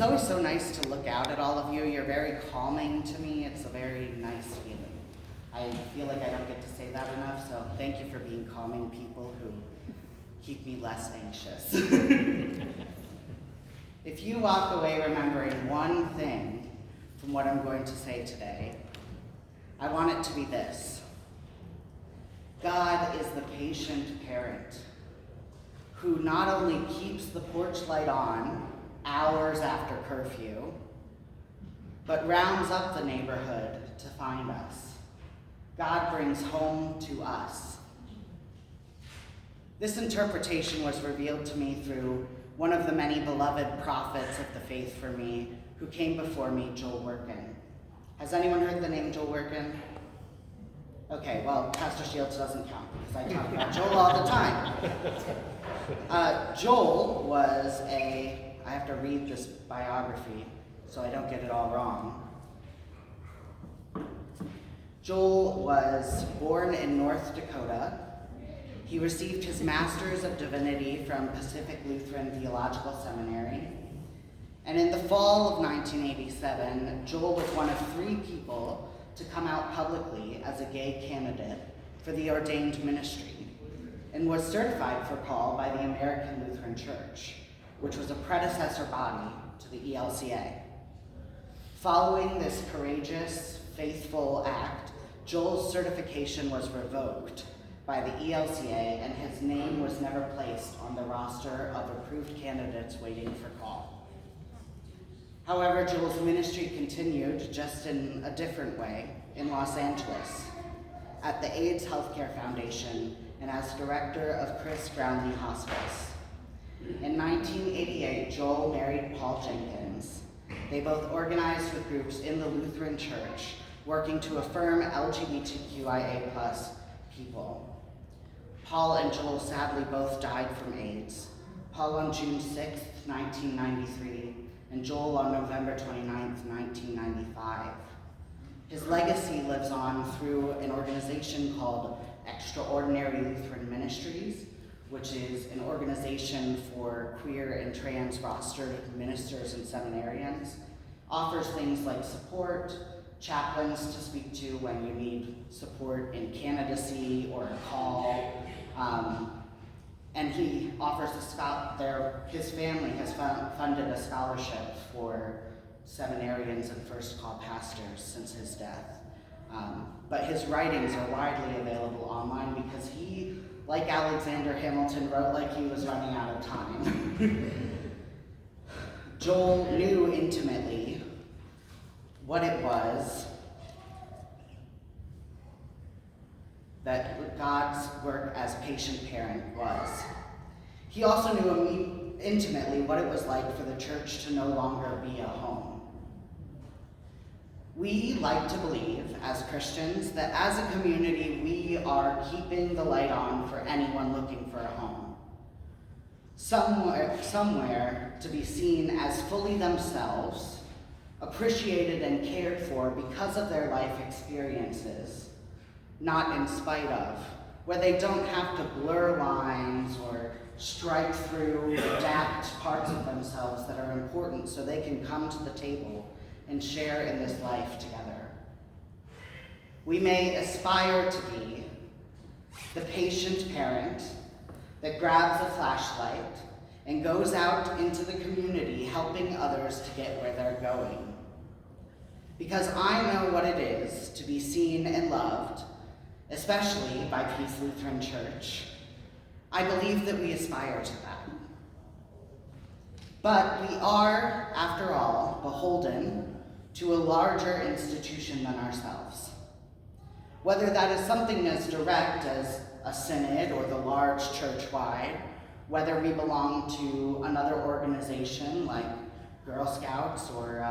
always so nice to look out at all of you. You're very calming to me. It's a very nice feeling. I feel like I don't get to say that enough, so thank you for being calming people who keep me less anxious. If you walk away remembering one thing from what I'm going to say today, I want it to be this. God is the patient parent who not only keeps the porch light on hours after curfew, but rounds up the neighborhood to find us. God brings home to us. This interpretation was revealed to me through one of the many beloved prophets of the faith for me who came before me, Joel Workin. Has anyone heard the name Joel Workin? Okay, well, Pastor Shields doesn't count because I talk about Joel all the time. Joel was I have to read this biography so I don't get it all wrong. Joel was born in North Dakota. He received his Master's of Divinity from Pacific Lutheran Theological Seminary. And in the fall of 1987, Joel was one of 3 people to come out publicly as a gay candidate for the ordained ministry and was certified for call by the American Lutheran Church, which was a predecessor body to the ELCA. Following this courageous, faithful act, Joel's certification was revoked by the ELCA and his name was never placed on the roster of approved candidates waiting for call. However, Joel's ministry continued, just in a different way, in Los Angeles, at the AIDS Healthcare Foundation and as director of Chris Brownlee Hospice. In 1988, Joel married Paul Jenkins. They both organized with groups in the Lutheran Church, working to affirm LGBTQIA+ people. Paul and Joel sadly both died from AIDS. Paul on June 6, 1993, and Joel on November 29, 1995. His legacy lives on through an organization called Extraordinary Lutheran Ministries, which is an organization for queer and trans rostered ministers and seminarians, offers things like support, chaplains to speak to when you need support in candidacy or a call, and he offers his family has funded a scholarship for seminarians and first call pastors since his death. But his writings are widely available online because he, like Alexander Hamilton, wrote like he was running out of time. Joel knew intimately what it was that God's work as patient parent was. He also knew intimately what it was like for the church to no longer be a home. We like to believe, as Christians, that as a community, we are keeping the light on for anyone looking for a home. Somewhere to be seen as fully themselves, appreciated and cared for because of their life experiences, not in spite of, where they don't have to blur lines or strike through, adapt parts of themselves that are important so they can come to the table and share in this life together. We may aspire to be the patient parent that grabs a flashlight and goes out into the community helping others to get where they're going. Because I know what it is to be seen and loved, especially by Peace Lutheran Church. I believe that we aspire to that. But we are, after all, beholden to a larger institution than ourselves. Whether that is something as direct as a synod or the large church-wide, whether we belong to another organization like Girl Scouts or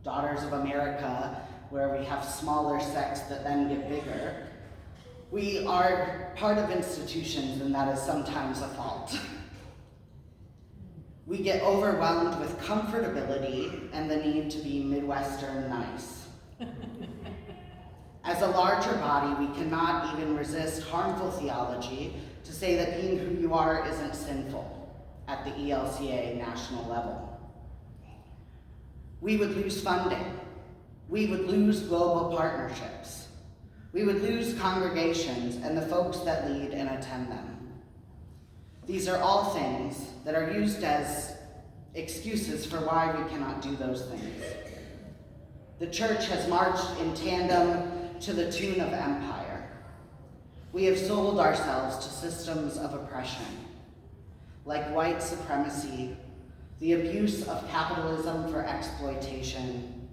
Daughters of America, where we have smaller sects that then get bigger, we are part of institutions, and that is sometimes a fault. We get overwhelmed with comfortability and the need to be Midwestern nice. As a larger body, we cannot even resist harmful theology to say that being who you are isn't sinful at the ELCA national level. we would lose funding. We would lose global partnerships. We would lose congregations and the folks that lead and attend them. These are all things that are used as excuses for why we cannot do those things. The church has marched in tandem to the tune of empire. We have sold ourselves to systems of oppression, like white supremacy, the abuse of capitalism for exploitation,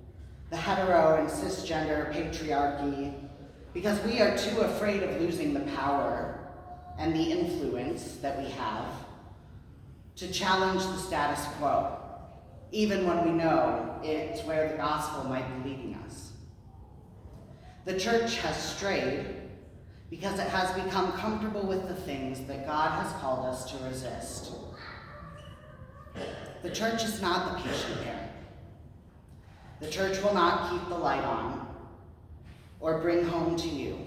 the hetero and cisgender patriarchy, because we are too afraid of losing the power and the influence that we have to challenge the status quo, even when we know it's where the gospel might be leading us. The church has strayed because it has become comfortable with the things that God has called us to resist. The church is not the patient parent. The church will not keep the light on or bring home to you.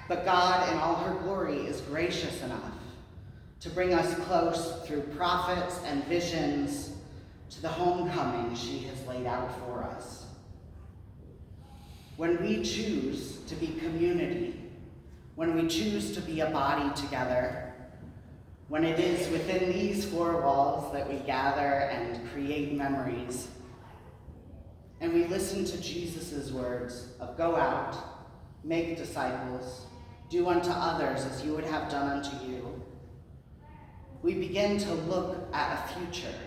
But God, in all her glory, is gracious enough to bring us close through prophets and visions to the homecoming she has laid out for us. When we choose to be community, when we choose to be a body together, when it is within these four walls that we gather and create memories, and we listen to Jesus' words of go out, make disciples, do unto others as you would have done unto you, we begin to look at a future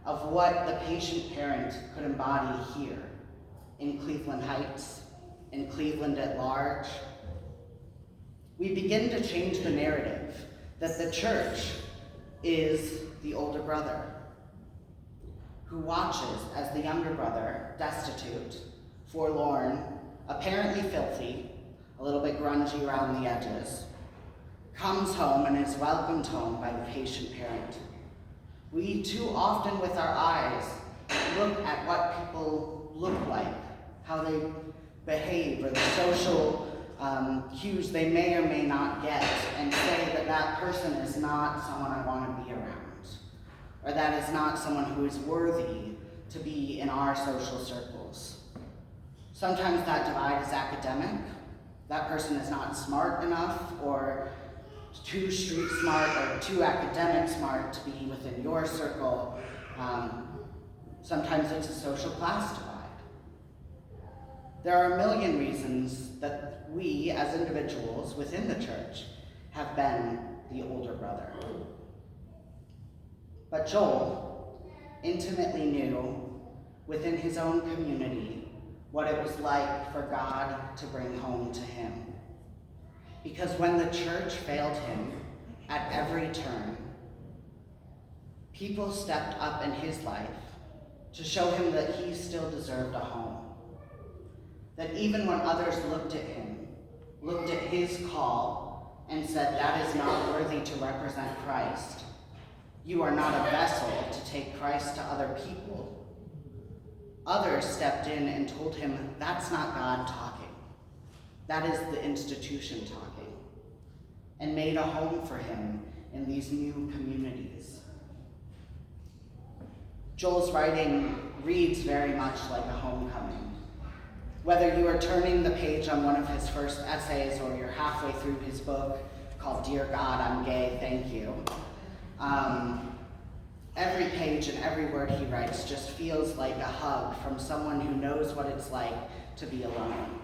of what the patient parent could embody here in Cleveland Heights, in Cleveland at large. We begin to change the narrative that the church is the older brother who watches as the younger brother, destitute, forlorn, apparently filthy, a little bit grungy around the edges, comes home and is welcomed home by the patient parent. We too often with our eyes look at what people look like, how they behave, or the social cues they may or may not get, and say that that person is not someone I want to be around, or that is not someone who is worthy to be in our social circles. Sometimes that divide is academic. That person is not smart enough, or too street smart, or too academic smart to be within your circle. Sometimes it's a social class divide. There are a million reasons that we, as individuals within the church, have been the older brother. But Joel intimately knew within his own community what it was like for God to bring home to him. Because when the church failed him at every turn, people stepped up in his life to show him that he still deserved a home. That even when others looked at him, looked at his call, and said, that is not worthy to represent Christ. You are not a vessel to take Christ to other people. Others stepped in and told him, that's not God talking. That is the institution talking, and made a home for him in these new communities. Joel's writing reads very much like a homecoming. Whether you are turning the page on one of his first essays or you're halfway through his book called Dear God, I'm Gay, Thank You, every page and every word he writes just feels like a hug from someone who knows what it's like to be alone,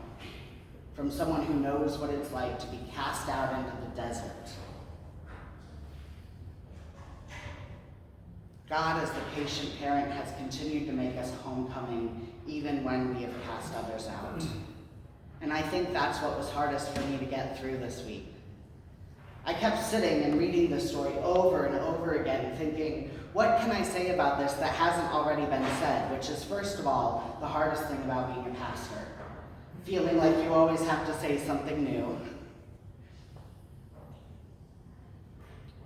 from someone who knows what it's like to be cast out into the desert. God, as the patient parent, has continued to make us homecoming even when we have cast others out. And I think that's what was hardest for me to get through this week. I kept sitting and reading this story over and over again, thinking, what can I say about this that hasn't already been said? Which is, first of all, the hardest thing about being a pastor. Feeling like you always have to say something new.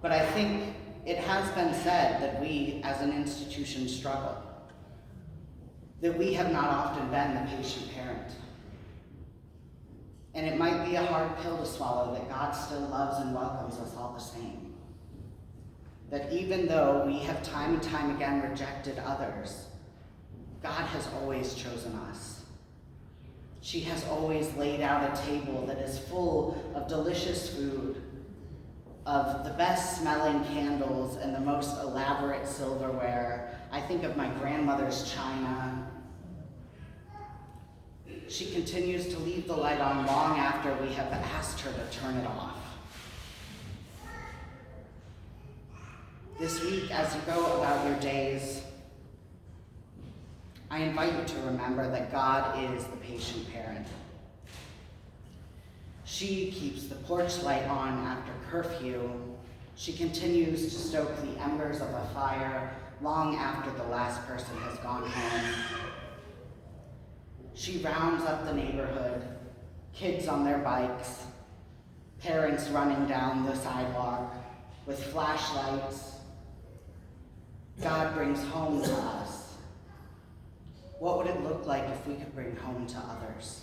But I think it has been said that we, as an institution, struggle. That we have not often been the patient parent. And it might be a hard pill to swallow that God still loves and welcomes us all the same. That even though we have time and time again rejected others, God has always chosen us. She has always laid out a table that is full of delicious food, of the best smelling candles and the most elaborate silverware. I think of my grandmother's china. She continues to leave the light on long after we have asked her to turn it off. This week, as you go about your days, I invite you to remember that God is the patient parent. She keeps the porch light on after curfew. She continues to stoke the embers of a fire long after the last person has gone home. She rounds up the neighborhood, kids on their bikes, parents running down the sidewalk with flashlights. God brings home to us. What would it look like if we could bring home to others?